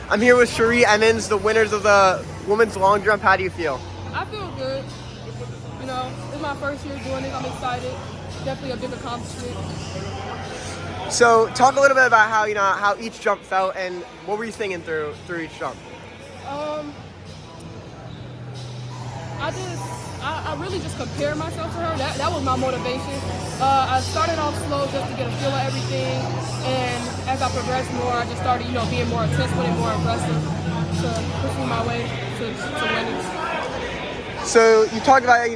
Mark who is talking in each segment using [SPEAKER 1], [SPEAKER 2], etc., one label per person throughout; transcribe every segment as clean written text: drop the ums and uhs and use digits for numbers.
[SPEAKER 1] I'm here with Sherrie, Emmons, the winners of the women's long jump. How do you feel?
[SPEAKER 2] I feel good. You know, it's my first year doing it. I'm excited. Definitely a big accomplishment.
[SPEAKER 1] So, talk a little bit about how each jump felt, and what were you thinking through each jump?
[SPEAKER 2] I really just compared myself to her. That was my motivation. I started off slow just to get a feel of everything, and as I progressed more, I just started, being more intense with it, more aggressive to pursue my way to winning.
[SPEAKER 1] So you talked about you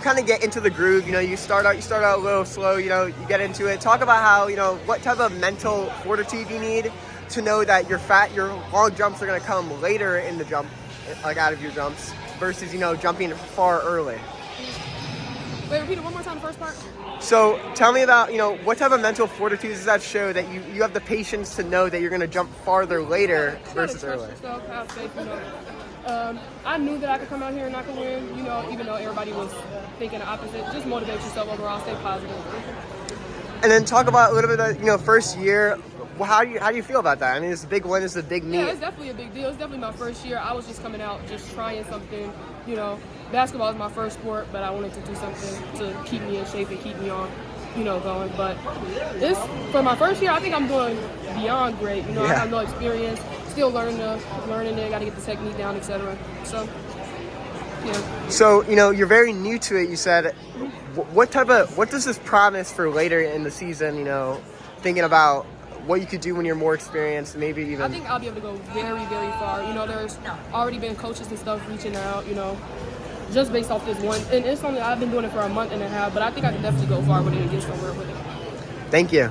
[SPEAKER 1] kind of get into the groove. You start out a little slow. You get into it. Talk about how what type of mental fortitude you need to know that your long jumps are going to come later in the jump, like out of your jumps, versus jumping far early.
[SPEAKER 2] Wait, repeat it one more time. The first part.
[SPEAKER 1] So tell me about what type of mental fortitude does that show that you have the patience to know that you're going to jump farther later versus early.
[SPEAKER 2] Yourself, have faith, I knew that I could come out here and I could win, even though everybody was thinking the opposite. Just motivate yourself overall, stay positive.
[SPEAKER 1] And then talk about a little bit of, first year. Well, how do you feel about that? I mean, it's a big win, it's a big meet.
[SPEAKER 2] Yeah, it's definitely a big deal. It's definitely my first year. I was just coming out, just trying something. Basketball is my first sport, but I wanted to do something to keep me in shape and keep me on, going. But this, for my first year, I think I'm doing beyond great. I have no experience, still learning it, got to get the technique down, etc. So, yeah.
[SPEAKER 1] So, you're very new to it, you said. What does this promise for later in the season, thinking about what you could do when you're more experienced, maybe even...
[SPEAKER 2] I think I'll be able to go very, very far. There's already been coaches and stuff reaching out, just based off this one. And I've been doing it for a month and a half, but I think I can definitely go far with it and get somewhere with it.
[SPEAKER 1] Thank you.